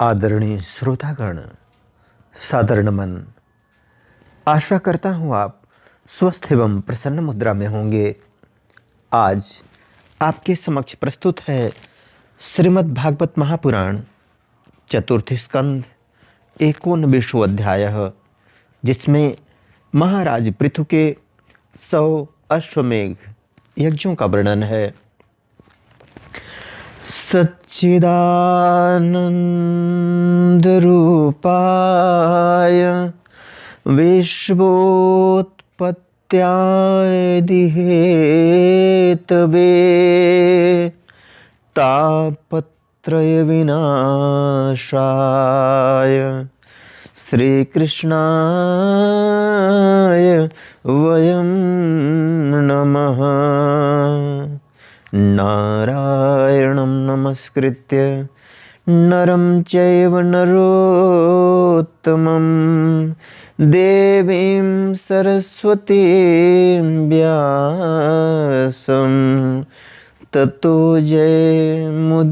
आदरणीय श्रोतागण, सादर नमन। आशा करता हूँ आप स्वस्थ एवं प्रसन्न मुद्रा में होंगे। आज आपके समक्ष प्रस्तुत है श्रीमद् भागवत महापुराण चतुर्थ स्कंध 91वां अध्याय, जिसमें महाराज पृथु के 100 अश्वमेघ यज्ञों का वर्णन है। सच्चिदानंद रूपाय विश्वोत्पत्त्यादिहेतवे तापत्रय विनाशाय श्रीकृष्णाय वयं नमः। नारायणं नमस्कृत्य नरं चैव नरोत्तमं देवीं सरस्वतीं व्यासं ततो जयमुदीरयेत्।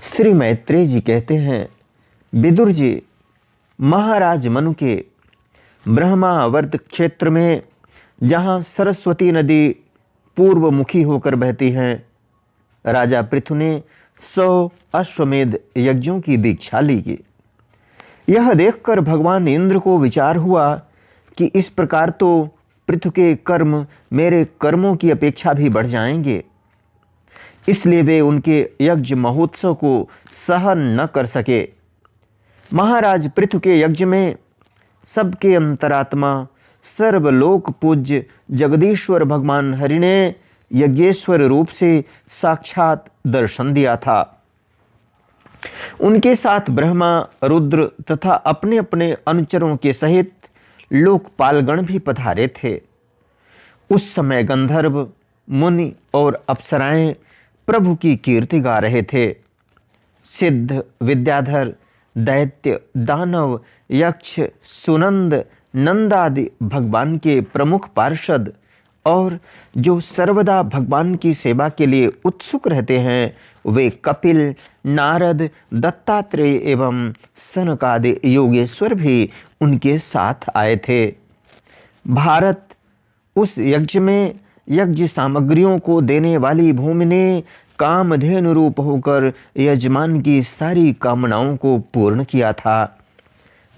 श्री मैत्रेय जी कहते हैं, विदुर जी, महाराज मनु के ब्रह्मावर्त क्षेत्र में जहाँ सरस्वती नदी पूर्वमुखी होकर बहती है, राजा पृथु ने 100 अश्वमेध यज्ञों की दीक्षा ली। यह देखकर भगवान इंद्र को विचार हुआ कि इस प्रकार तो पृथु के कर्म मेरे कर्मों की अपेक्षा भी बढ़ जाएंगे, इसलिए वे उनके यज्ञ महोत्सव को सहन न कर सके। महाराज पृथु के यज्ञ में सबके अंतरात्मा सर्वलोक पूज्य जगदीश्वर भगवान हरि ने यज्ञेश्वर रूप से साक्षात दर्शन दिया था। उनके साथ ब्रह्मा, रुद्र तथा अपने अपने अनुचरों के सहित लोकपालगण भी पधारे थे। उस समय गंधर्व, मुनि और अप्सराएं प्रभु की कीर्ति गा रहे थे। सिद्ध, विद्याधर, दैत्य, दानव, यक्ष, सुनंद, नंदादि भगवान के प्रमुख पार्षद और जो सर्वदा भगवान की सेवा के लिए उत्सुक रहते हैं, वे कपिल, नारद, दत्तात्रेय एवं सनकादि योगेश्वर भी उनके साथ आए थे। भारत उस यज्ञ में यज्ञ सामग्रियों को देने वाली भूमि ने कामधेनु रूप होकर यजमान की सारी कामनाओं को पूर्ण किया था।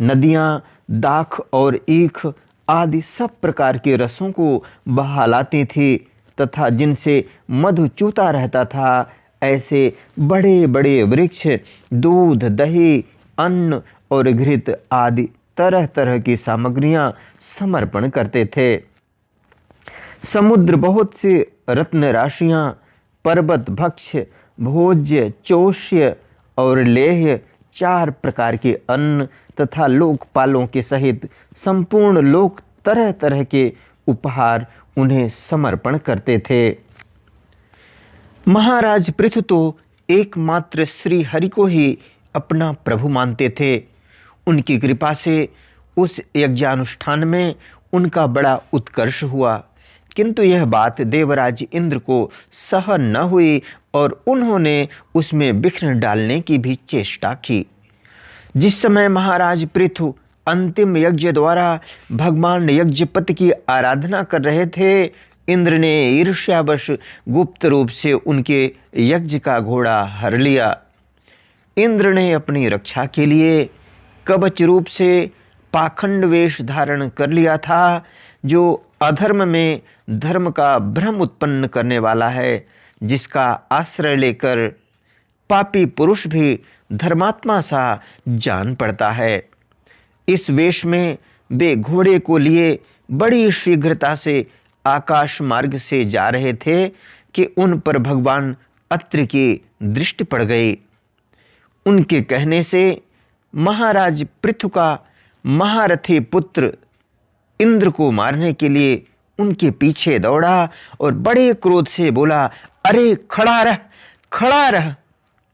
नदियाँ दाख और ईख आदि सब प्रकार के रसों को बहालाती थी तथा जिनसे मधु चूता रहता था, ऐसे बड़े बड़े वृक्ष दूध, दही, अन्न और घृत आदि तरह तरह की सामग्रियां समर्पण करते थे। समुद्र बहुत से रत्न राशियां, पर्वत, भक्ष, भोज्य, चोष्य और लेह्य 4 प्रकार के अन्न तथा लोकपालों के सहित संपूर्ण लोक तरह तरह के उपहार उन्हें समर्पण करते थे। महाराज पृथु तो एकमात्र श्री हरि को ही अपना प्रभु मानते थे। उनकी कृपा से उस यज्ञानुष्ठान में उनका बड़ा उत्कर्ष हुआ, किंतु यह बात देवराज इंद्र को सहन न हुई और उन्होंने उसमें विघ्न डालने की भी चेष्टा की। जिस समय महाराज पृथु अंतिम यज्ञ द्वारा भगवान यज्ञपति की आराधना कर रहे थे, इंद्र ने ईर्ष्यावश गुप्त रूप से उनके यज्ञ का घोड़ा हर लिया। इंद्र ने अपनी रक्षा के लिए कवच रूप से पाखंड वेश धारण कर लिया था, जो अधर्म में धर्म का भ्रम उत्पन्न करने वाला है, जिसका आश्रय लेकर पापी पुरुष भी धर्मात्मा सा जान पड़ता है। इस वेश में वे घोड़े को लिए बड़ी शीघ्रता से आकाश मार्ग से जा रहे थे कि उन पर भगवान अत्रि की दृष्टि पड़ गई। उनके कहने से महाराज पृथु का महारथी पुत्र इंद्र को मारने के लिए उनके पीछे दौड़ा और बड़े क्रोध से बोला, अरे खड़ा रह, खड़ा रह।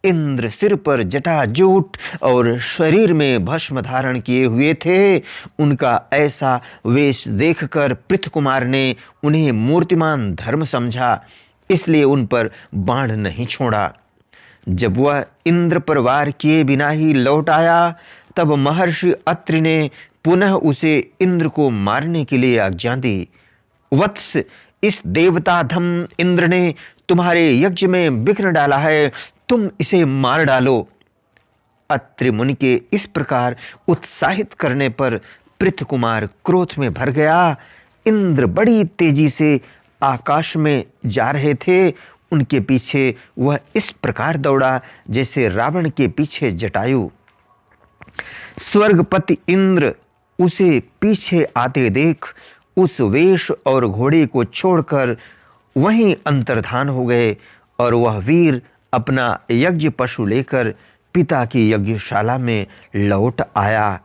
इंद्र सिर पर जटाजूट और शरीर में भस्म धारण किए हुए थे। उनका ऐसा वेश देखकर पृथु कुमार ने उन्हें मूर्तिमान धर्म समझा इसलिए उन पर बाण नहीं छोड़ा। जब वह इंद्र पर वार किए बिना ही लौट आया, तब महर्षि अत्रि ने पुनः उसे इंद्र को मारने के लिए आज्ञा दी। वत्स, इस देवताधम इंद्र ने तुम्हारे यज्ञ में विघ्न डाला है, तुम इसे मार डालो। अत्रि मुनि के इस प्रकार उत्साहित करने पर पृथु कुमार क्रोध में भर गया। इंद्र बड़ी तेजी से आकाश में जा रहे थे। उनके पीछे वह इस प्रकार दौड़ा जैसे रावण के पीछे जटायु। स्वर्गपति इंद्र उसे पीछे आते देख उस वेश और घोड़े को छोड़कर वहीं अंतर्धान हो गए और वह वीर अपना यज्ञ पशु लेकर पिता की यज्ञशाला में लौट आया।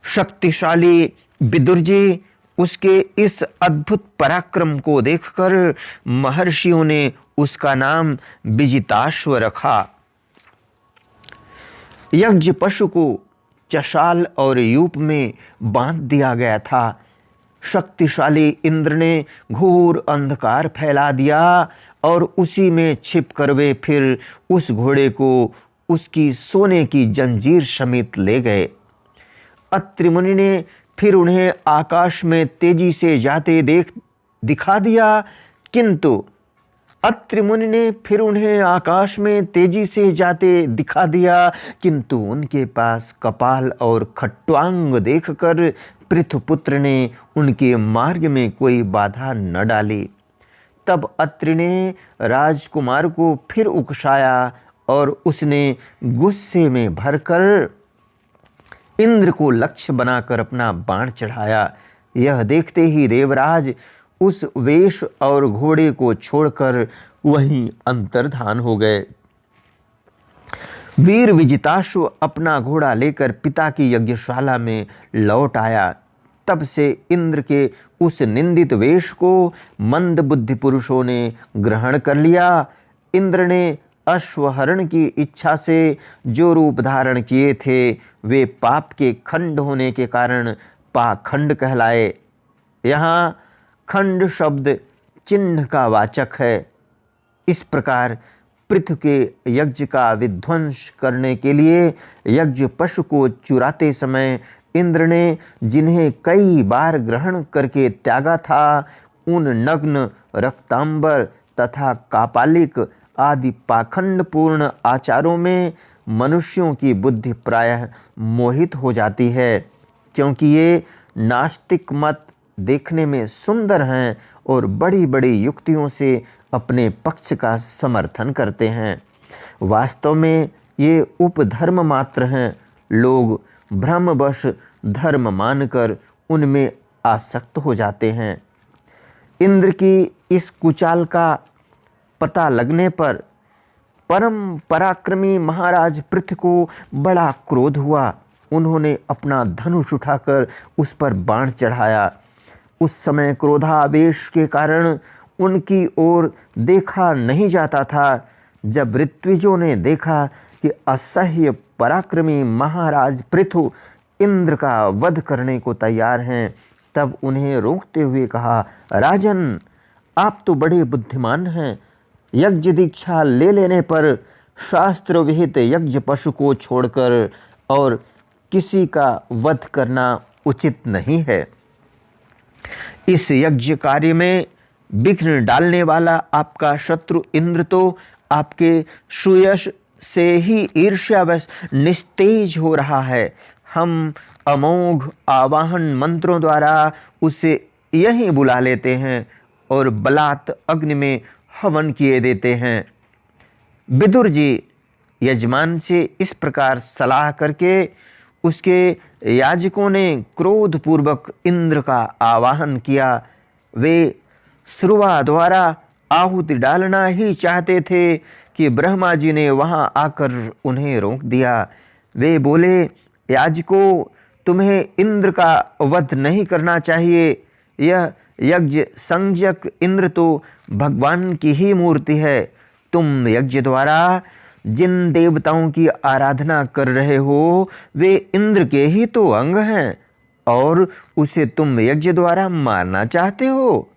शक्तिशाली विदुर जी उसके इस अद्भुत पराक्रम को देखकर महर्षियों ने उसका नाम विजिताश्व रखा। यज्ञ पशु को चशाल और यूप में बांध दिया गया था। शक्तिशाली इंद्र ने घोर अंधकार फैला दिया और उसी में छिपकर वे फिर उस घोड़े को उसकी सोने की जंजीर समेत ले गए। अत्रि मुनि ने फिर उन्हें आकाश में तेजी से जाते दिखा दिया, किंतु उनके पास कपाल और खट्वांग देखकर पृथुपुत्र ने उनके मार्ग में कोई बाधा न डाली। तब अत्रि ने राजकुमार को फिर उकसाया और उसने गुस्से में भरकर इंद्र को लक्ष्य बनाकर अपना बाण चढ़ाया। यह देखते ही देवराज उस वेश और घोड़े को छोड़कर वहीं अंतर्धान हो गए। वीर विजिताश्व अपना घोड़ा लेकर पिता की यज्ञशाला में लौट आया। तब से इंद्र के उस निंदित वेश को मंद बुद्धि पुरुषों ने ग्रहण कर लिया। इंद्र ने अश्वहरण की इच्छा से जो रूप धारण किए थे वे पाप के खंड होने के कारण पाखंड कहलाए। यहाँ खंड शब्द चिन्ह का वाचक है। इस प्रकार पृथु के यज्ञ का विध्वंस करने के लिए यज्ञ पशु को चुराते समय इंद्र ने जिन्हें कई बार ग्रहण करके त्यागा था, उन नग्न, रक्तांबर तथा कापालिक आदि पाखंड पूर्ण आचारों में मनुष्यों की बुद्धि प्रायः मोहित हो जाती है, क्योंकि ये नास्तिक मत देखने में सुंदर हैं और बड़ी बड़ी युक्तियों से अपने पक्ष का समर्थन करते हैं। वास्तव में ये उपधर्म मात्र हैं। लोग भ्रमवश धर्म मानकर उनमें आसक्त हो जाते हैं। इंद्र की इस कुचाल का पता लगने पर परम पराक्रमी महाराज पृथु को बड़ा क्रोध हुआ। उन्होंने अपना धनुष उठाकर उस पर बाण चढ़ाया। उस समय क्रोधावेश के कारण उनकी ओर देखा नहीं जाता था। जब ऋत्विजों ने देखा कि असह्य पराक्रमी महाराज पृथु इंद्र का वध करने को तैयार हैं, तब उन्हें रोकते हुए कहा, राजन, आप तो बड़े बुद्धिमान हैं। यज्ञ दीक्षा ले लेने पर शास्त्र विहित यज्ञ पशु को छोड़कर और किसी का वध करना उचित नहीं है। इस यज्ञ कार्य में विघ्न डालने वाला आपका शत्रु इंद्र तो आपके सुयश से ही ईर्ष्यावश निस्तेज हो रहा है। हम अमोघ आवाहन मंत्रों द्वारा उसे यहीं बुला लेते हैं और बलात् अग्नि में हवन किए देते हैं। विदुर जी यजमान से इस प्रकार सलाह करके उसके याजकों ने क्रोध पूर्वक इंद्र का आवाहन किया। वे श्रुवा द्वारा आहुति डालना ही चाहते थे कि ब्रह्मा जी ने वहां आकर उन्हें रोक दिया। वे बोले, याजकों, तुम्हें इंद्र का वध नहीं करना चाहिए। यह यज्ञ संज्ञक इंद्र तो भगवान की ही मूर्ति है। तुम यज्ञ द्वारा जिन देवताओं की आराधना कर रहे हो वे इंद्र के ही तो अंग हैं और उसे तुम यज्ञ द्वारा मारना चाहते हो।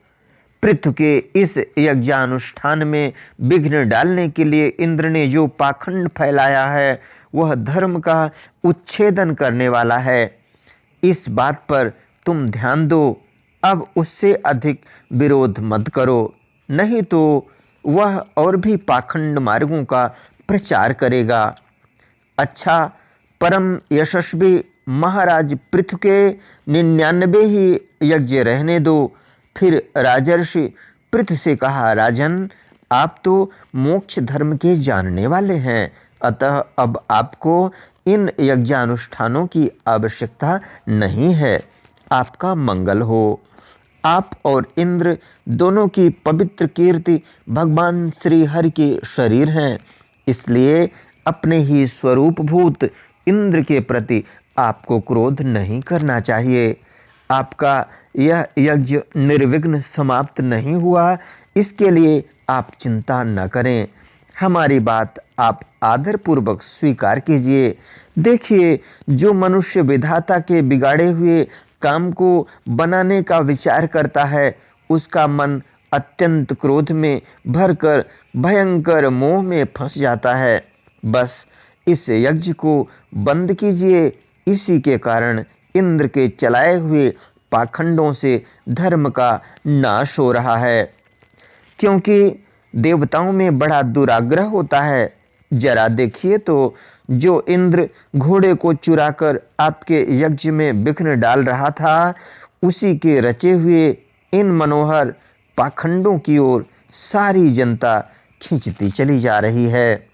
पृथु के इस यज्ञानुष्ठान में विघ्न डालने के लिए इंद्र ने जो पाखंड फैलाया है वह धर्म का उच्छेदन करने वाला है। इस बात पर तुम ध्यान दो। अब उससे अधिक विरोध मत करो, नहीं तो वह और भी पाखंड मार्गों का प्रचार करेगा। अच्छा, परम यशस्वी महाराज पृथु के 99 ही यज्ञ रहने दो। फिर राजर्षि पृथु से कहा, राजन, आप तो मोक्ष धर्म के जानने वाले हैं, अतः अब आपको इन यज्ञानुष्ठानों की आवश्यकता नहीं है। आपका मंगल हो। आप और इंद्र दोनों की पवित्र कीर्ति भगवान श्री हरि के शरीर हैं, इसलिए अपने ही स्वरूपभूत इंद्र के प्रति आपको क्रोध नहीं करना चाहिए। आपका यह यज्ञ निर्विघ्न समाप्त नहीं हुआ, इसके लिए आप चिंता न करें। हमारी बात आप आदरपूर्वक स्वीकार कीजिए। देखिए, जो मनुष्य विधाता के बिगाड़े हुए काम को बनाने का विचार करता है, उसका मन अत्यंत क्रोध में भरकर भयंकर मोह में फंस जाता है। बस इस यज्ञ को बंद कीजिए। इसी के कारण इंद्र के चलाए हुए पाखंडों से धर्म का नाश हो रहा है, क्योंकि देवताओं में बड़ा दुराग्रह होता है। जरा देखिए तो, जो इंद्र घोड़े को चुराकर आपके यज्ञ में विघ्न डाल रहा था, उसी के रचे हुए इन मनोहर पाखंडों की ओर सारी जनता खींचती चली जा रही है।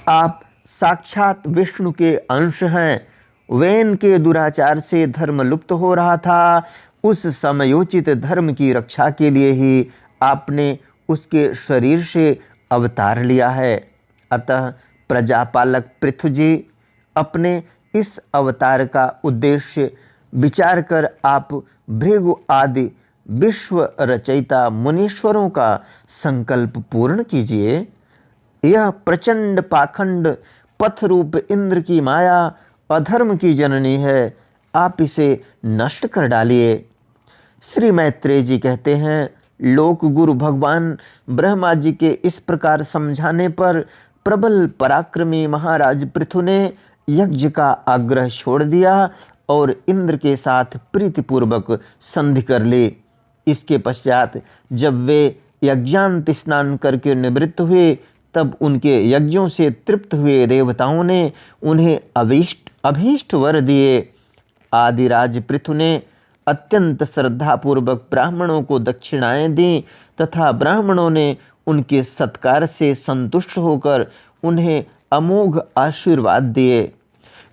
आप साक्षात विष्णु के अंश हैं। वेन के दुराचार से धर्म लुप्त हो रहा था। उस समयोचित धर्म की रक्षा के लिए ही आपने उसके शरीर से अवतार लिया है। अतः प्रजापालक पृथु जी, अपने इस अवतार का उद्देश्य विचार कर आप भृगु आदि विश्व रचयिता मुनीश्वरों का संकल्प पूर्ण कीजिए। यह प्रचंड पाखंड पथ रूप इंद्र की माया अधर्म की जननी है। आप इसे नष्ट कर डालिए। श्री मैत्रेय जी कहते हैं, लोक गुरु भगवान ब्रह्मा जी के इस प्रकार समझाने पर प्रबल पराक्रमी महाराज पृथु ने यज्ञ का आग्रह छोड़ दिया और इंद्र के साथ प्रीतिपूर्वक संधि कर ली। इसके पश्चात जब वे यज्ञांत स्नान करके निवृत्त हुए, तब उनके यज्ञों से तृप्त हुए देवताओं ने उन्हें अभीष्ट वर दिए। आदिराज पृथु ने अत्यंत श्रद्धापूर्वक ब्राह्मणों को दक्षिणाएं दी तथा ब्राह्मणों ने उनके सत्कार से संतुष्ट होकर उन्हें अमोघ आशीर्वाद दिए।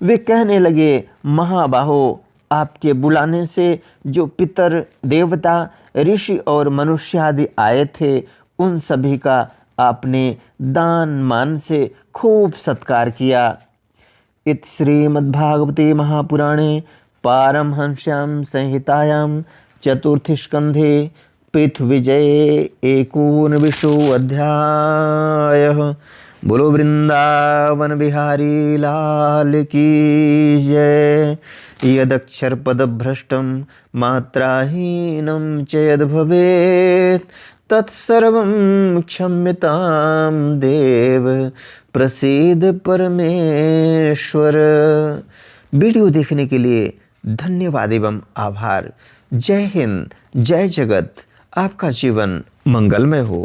वे कहने लगे, महाबाहो, आपके बुलाने से जो पितर, देवता, ऋषि और मनुष्य आदि आए थे, उन सभी का आपने दान मान से खूब सत्कार किया। इत श्रीमद्भागवते महापुराणे पारमहंस्यां संहितायां चतुर्थ स्कंधे पृथु विजये 19 अध्यायः। बोलो वृंदावन बिहारी लाल की जय। यदक्षर पदभ्रष्टं मात्राहीनं च यद् भवेत् तत्सर्वं क्षम्यतां देव प्रसीद परमेश्वर। वीडियो देखने के लिए धन्यवाद एवं आभार। जय हिंद, जय जगत। आपका जीवन मंगलमय हो।